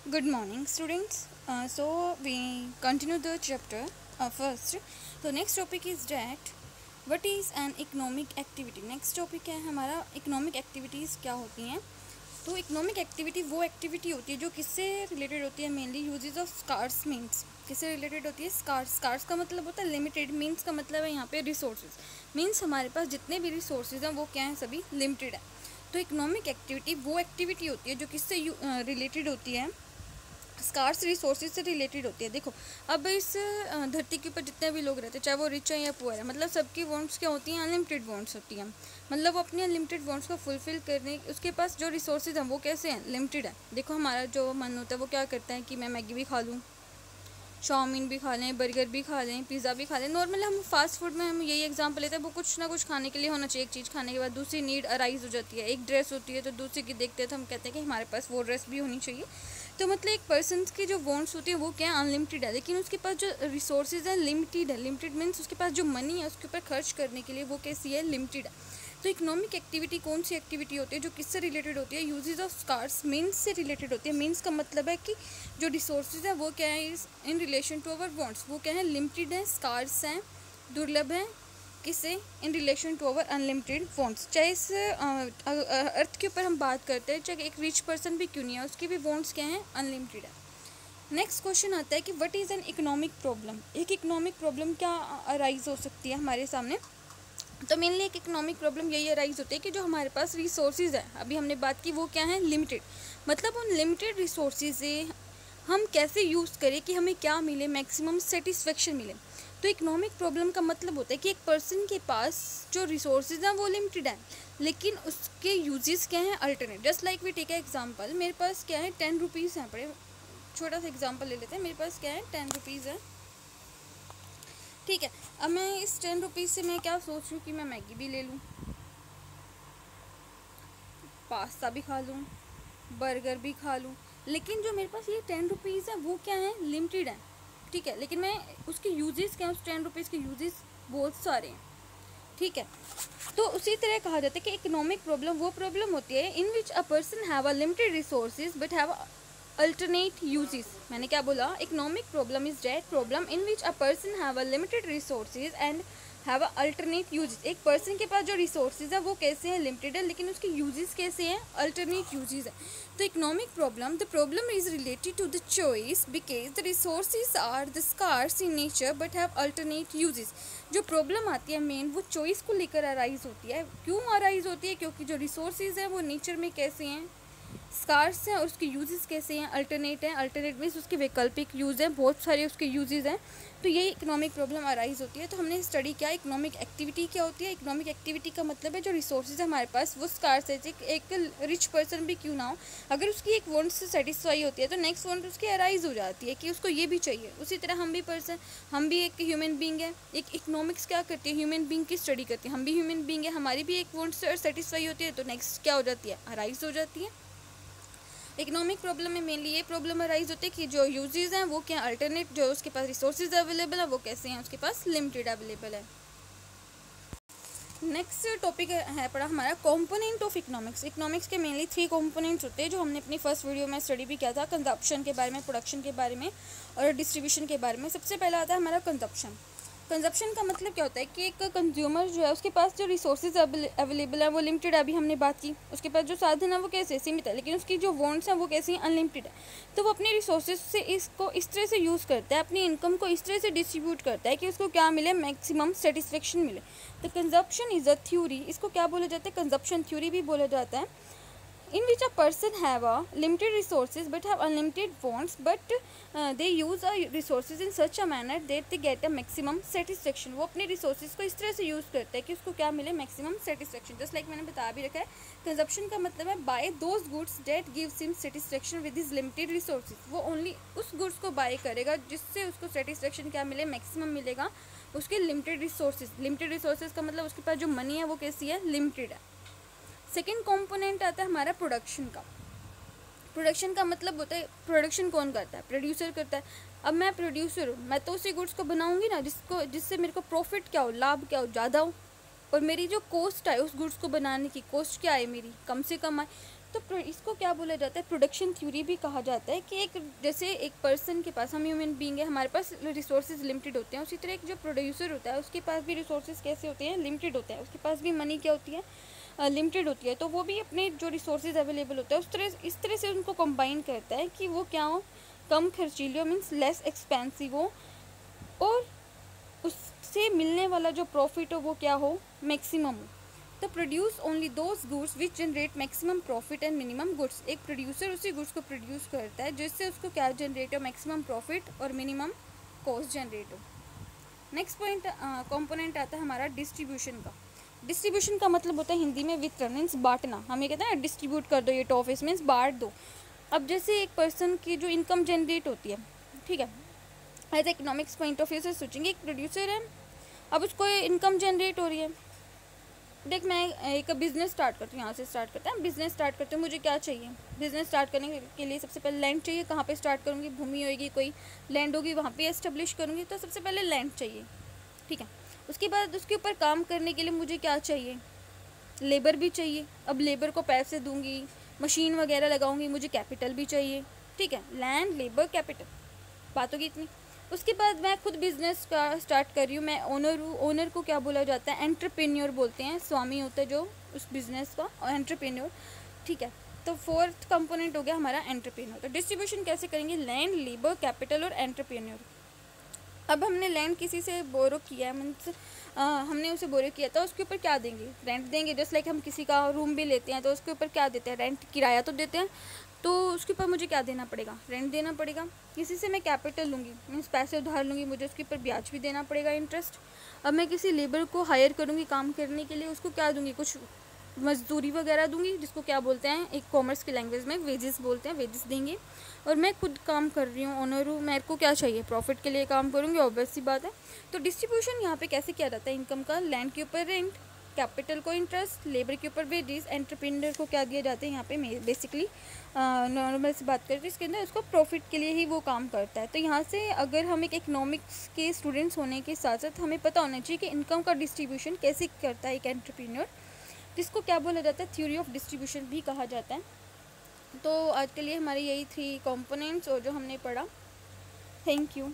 Good morning, students. So we continue the chapter first. So next topic is that what is an economic activity. Next topic है हमारा economic activities क्या होती हैं. तो economic activity वो activity होती है जो किससे रिलेटेड होती है. Mainly uses of scarce means किससे रिलेटेड होती है. स्कार्स का मतलब होता है लिमिटेड. मीन्स का मतलब है यहाँ पे रिसोर्सेज. मीन्स हमारे पास जितने भी रिसोर्सेज हैं वो क्या हैं, सभी लिमिटेड है. तो इकोनॉमिक एक्टिविटी वो एक्टिविटी होती है जो किससे रिलेटेड होती है, स्कार्स रिसोर्सेज से रिलेटेड होती है. देखो अब इस धरती के ऊपर जितने भी लोग रहते हैं, चाहे वो रिच है या पुअर है, मतलब सबकी वांट्स क्या होती हैं, अनलिमिटेड वांट्स होती हैं. मतलब वो अपनी अनलिमिटेड वांट्स को फुलफिल करने, उसके पास जो रिसोर्सेज हैं वो कैसे हैं, लिमिटेड है. देखो हमारा जो मन होता है वो क्या करता है कि मैं मैगी भी खा लूँ, चाउमीन भी खा लें, बर्गर भी खा लें, पिज़्ज़ा भी खा लें. नॉर्मली हम फास्ट फूड में हम यही एग्जांपल लेते हैं, वो कुछ ना कुछ खाने के लिए होना चाहिए. एक चीज़ खाने के बाद दूसरी नीड अराइज हो जाती है. एक ड्रेस होती है तो दूसरी की देखते हैं तो हम कहते हैं कि हमारे पास वो ड्रेस भी होनी चाहिए. तो मतलब एक पर्सन की जो वांट्स होती है वो क्या है, अनलिमिटेड है. लेकिन उसके पास जो रिसोर्सेज है लिमिटेड है. लिमिटेड मीन्स उसके पास जो मनी है उसके ऊपर खर्च करने के लिए वो कैसी है, लिमिटेड है. तो इकोनॉमिक एक्टिविटी कौन सी एक्टिविटी होती है जो किससे रिलेटेड होती है, यूजेस ऑफ स्कार्स मीन्स से रिलेटेड होती है. मीन्स का मतलब है कि जो रिसोर्सेज है वो क्या है, in relation to our wants, वो क्या है, लिमिटेड है, स्कार्स हैं, दुर्लभ है. किससे, in relation to our unlimited wants. चाहे इस अर्थ के ऊपर हम बात करते हैं, चाहे एक रिच पर्सन भी क्यों नहीं है, उसके भी वांट्स क्या हैं, अनलिमिटेड है. नेक्स्ट क्वेश्चन आता है कि what is an economic problem. एक इकोनॉमिक प्रॉब्लम क्या अराइज हो सकती है हमारे सामने. तो मेनली एक इकोनॉमिक प्रॉब्लम यही अराइज होती है कि जो हमारे पास रिसोर्सेज है, अभी हमने बात की, वो क्या है, लिमिटेड. मतलब उन लिमिटेड रिसोर्सेज से हम कैसे यूज़ करें कि हमें क्या मिले, मैक्सिमम सेटिस्फेक्शन मिले. तो इकोनॉमिक प्रॉब्लम का मतलब होता है कि एक पर्सन के पास जो रिसोर्सेज हैं वो लिमिटेड हैं, लेकिन उसके यूजेस क्या हैं, alternate. Just like we take example, मेरे पास क्या है, 10 रुपीज़ हैं. बड़े छोटा सा एग्जांपल ले लेते हैं. मेरे पास क्या है, 10 रुपीज़ है, ठीक है. अब मैं इस 10 रुपीज़ से मैं क्या सोच रही हूँ कि मैं मैगी भी ले लूँ, पास्ता भी खा लूँ, बर्गर भी खा लूँ. लेकिन जो मेरे पास ये 10 रुपीज़ है वो क्या है, लिमिटेड है, ठीक है. लेकिन मैं उसके यूजेस क्या है, उस 10 रुपीज़ के यूजेस बहुत सारे हैं, ठीक है. तो उसी तरह कहा जाता है कि इकोनॉमिक प्रॉब्लम वो प्रॉब्लम होती है in which a person have a limited resources but have alternate uses. मैंने क्या बोला, economic problem is that problem in which a person have a limited resources and have a alternate uses. एक person के पास जो resources है वो कैसे हैं, लिमिटेड है, लेकिन उसके यूजेस कैसे हैं, अल्टरनेट यूजेस है. तो economic problem, the problem is related to the choice because the resources are the scarce in nature but have alternate uses. जो प्रॉब्लम आती है मेन, वो चॉइस को लेकर अराइज होती है. क्यों अराइज होती है, क्योंकि जो रिसोर्सेज हैं वो नेचर में कैसे हैं, स्कार्स हैं, और उसके यूजेस कैसे हैं, अल्टरनेट हैं. अल्टरनेट मीन्स उसके वैकल्पिक यूज़ हैं, बहुत सारे उसके यूजेस हैं. तो यही इकोनॉमिक प्रॉब्लम अराइज होती है. तो हमने स्टडी किया इकोनॉमिक एक्टिविटी क्या होती है. इकोनॉमिक एक्टिविटी का मतलब है जो रिसोर्सेज है हमारे पास वो स्कार्स है. एक रिच पर्सन भी क्यों ना हो, अगर उसकी एक वांट से सेटिस्फाई होती है तो नेक्स्ट वांट उसकी अराइज हो जाती है कि उसको ये भी चाहिए. उसी तरह हम भी एक ह्यूमन बींग है. एक इकोनॉमिक्स क्या करती है, ह्यूमन बींग की स्टडी करती है. हम भी ह्यूमन बींग है, हमारी भी एक वांट से सेटिस्फाई होती है तो नेक्स्ट क्या हो जाती है, अराइज हो जाती है. इकोनॉमिक प्रॉब्लम में मेनली ये प्रॉब्लम अराइज होती है कि जो यूजेस हैं वो क्या, अल्टरनेट, जो उसके पास रिसोर्सेज अवेलेबल है वो कैसे हैं, उसके पास लिमिटेड अवेलेबल है. नेक्स्ट टॉपिक है पड़ा हमारा कंपोनेंट ऑफ इकोनॉमिक्स. इकोनॉमिक्स के मेनली 3 कंपोनेंट्स होते हैं जो हमने अपनी फर्स्ट वीडियो में स्टडी भी किया था. कंजप्शन के बारे में, प्रोडक्शन के बारे में और डिस्ट्रीब्यूशन के बारे में. सबसे पहला आता है हमारा कंजप्शन. कंजप्शन का मतलब क्या होता है कि एक कंज्यूमर जो है उसके पास जो रिसोर्सेज अवेलेबल है वो लिमिटेड है, अभी हमने बात की. उसके पास जो साधन है वो कैसे, सीमित है, लेकिन उसकी जो वांट्स हैं वो कैसी हैं, अनलिमिटेड है. तो वो अपने रिसोर्सेज से इसको इस तरह से यूज़ करता है, अपनी इनकम को इस तरह से डिस्ट्रीब्यूट करता है कि उसको क्या मिले, मैक्सिमम सेटिस्फेक्शन मिले. तो कंजप्शन इज़ अ थ्योरी. इसको क्या बोला जाता है, कंजप्शन थ्योरी भी बोला जाता है. In which a person have a limited resources but have unlimited wants, but they use resources in such a manner that they get a maximum satisfaction. वो अपने resources को इस तरह से यूज़ करते हैं कि उसको क्या मिले, maximum satisfaction. जस्ट लाइक मैंने बता भी रखा है, कंजप्शन का मतलब है buy those goods that gives him satisfaction with his limited resources. वो ओनली उस गुड्स को बाय करेगा जिससे उसको सेटिस्फेक्शन क्या मिले, मैक्सिमम मिलेगा उसके लिमिटेड रिसोर्सेज. लिमिटेड रिसोर्सेज का मतलब उसके पास जो मनी है वो कैसी है, लिमिटेड है. सेकेंड कंपोनेंट आता है हमारा प्रोडक्शन का. प्रोडक्शन का मतलब होता है, प्रोडक्शन कौन करता है, प्रोड्यूसर करता है. अब मैं प्रोड्यूसर हूँ, मैं तो उसी गुड्स को बनाऊंगी ना जिससे मेरे को प्रॉफिट क्या हो, लाभ क्या हो, ज़्यादा हो. और मेरी जो कॉस्ट है उस गुड्स को बनाने की कॉस्ट क्या है, मेरी कम से कम आए. तो इसको क्या बोला जाता है, प्रोडक्शन थ्योरी भी कहा जाता है कि एक जैसे एक पर्सन के पास, हम ह्यूमन बीइंग है, हमारे पास रिसोर्सेज लिमिटेड होते हैं, उसी तरह एक जो प्रोड्यूसर होता है उसके पास भी रिसोर्सेज कैसे होते हैं, लिमिटेड होते हैं, उसके पास भी मनी क्या होती है, लिमिटेड होती है। तो वो भी अपने जो रिसोर्सेज अवेलेबल होता है इस तरह से उनको कंबाइन करता है कि वो क्या हो, कम खर्चीले, मीन्स लेस एक्सपेंसिव हो, और उससे मिलने वाला जो प्रॉफिट हो वो क्या हो, मैक्सिमम हो। तो produce only those goods which generate maximum profit and minimum goods. एक प्रोड्यूसर उसी गुड्स को प्रोड्यूस करता है जिससे उसको क्या जनरेट हो, मैक्सिमम प्रॉफिट और मिनिमम कॉस्ट जनरेट हो। नेक्स्ट पॉइंट कंपोनेंट आता है हमारा डिस्ट्रीब्यूशन का। डिस्ट्रीब्यूशन का मतलब होता है हिंदी में वितरण, मीन्स बांटना। हम ये कहते हैं ना डिस्ट्रीब्यूट कर दो ये टॉफिस, मीन्स बांट दो। अब जैसे एक पर्सन की जो इनकम जनरेट होती है, ठीक है, as economics point of view से सोचेंगे, एक प्रोड्यूसर है, अब उसको इनकम जनरेट हो रही है। देख मैं एक बिज़नेस स्टार्ट करती हूँ, यहाँ से स्टार्ट करते हैं। बिज़नेस स्टार्ट करते हैं, मुझे क्या चाहिए, बिज़नेस स्टार्ट करने के लिए सबसे पहले लैंड चाहिए। कहाँ पे स्टार्ट करूँगी, भूमि होगी, कोई लैंड होगी, वहाँ पे एस्टेब्लिश करूँगी, तो सबसे पहले लैंड चाहिए, ठीक है। उसके बाद उसके ऊपर काम करने के लिए मुझे क्या चाहिए, लेबर भी चाहिए। अब लेबर को पैसे दूंगी, मशीन वगैरह लगाऊंगी, मुझे कैपिटल भी चाहिए, ठीक है। लैंड, लेबर, कैपिटल, बात होगी इतनी। उसके बाद मैं खुद बिजनेस का स्टार्ट कर रही हूँ, मैं ओनर हूँ। ओनर को क्या बोला जाता है, एंटरप्रेन्योर बोलते हैं, स्वामी होता है जो उस बिजनेस का, और एंटरप्रेन्योर, ठीक है। तो फोर्थ कंपोनेंट हो गया हमारा एंटरप्रेन्योर। तो डिस्ट्रीब्यूशन कैसे करेंगे, लैंड, लेबर, कैपिटल और एंटरप्रेन्योर। अब हमने लैंड किसी से बोरो किया, मीन्स हमने उसे बोरो किया था, उसके ऊपर क्या देंगे, रेंट देंगे। जस्ट लाइक हम किसी का रूम भी लेते हैं तो उसके ऊपर क्या देते हैं, रेंट, किराया तो देते हैं, तो उसके ऊपर मुझे क्या देना पड़ेगा, रेंट देना पड़ेगा। किसी से मैं कैपिटल लूँगी, मीन्स पैसे उधार लूँगी, मुझे उसके ऊपर ब्याज भी देना पड़ेगा, इंटरेस्ट। अब मैं किसी लेबर को हायर करूँगी काम करने के लिए, उसको क्या दूँगी, कुछ मजदूरी वगैरह दूंगी, जिसको क्या बोलते हैं, एक कॉमर्स की लैंग्वेज में वेजेस बोलते हैं, वेजेस देंगे। और मैं खुद काम कर रही हूँ, ओनर हूँ, मेरे को क्या चाहिए, प्रॉफिट के लिए काम करूँगी, ऑब्वियस सी बात है। तो डिस्ट्रीब्यूशन यहाँ पे कैसे किया जाता है इनकम का, लैंड के ऊपर रेंट, कैपिटल को इंटरेस्ट, लेबर के ऊपर वेजेस, एंटरप्रेन्योर को क्या दिया जाता है यहाँ पे, बेसिकली नॉर्मल से बात करते हैं, इसके अंदर उसको प्रॉफिट के लिए ही वो काम करता है। तो यहाँ से अगर हम एक इकोनॉमिक्स के स्टूडेंट्स होने के साथ साथ हमें पता होना चाहिए कि इनकम का डिस्ट्रीब्यूशन कैसे करता है एक एंटरप्रेन्योर, जिसको क्या बोला जाता है, थ्योरी ऑफ डिस्ट्रीब्यूशन भी कहा जाता है। तो आज के लिए हमारी यही 3 कंपोनेंट्स और जो हमने पढ़ा। Thank you.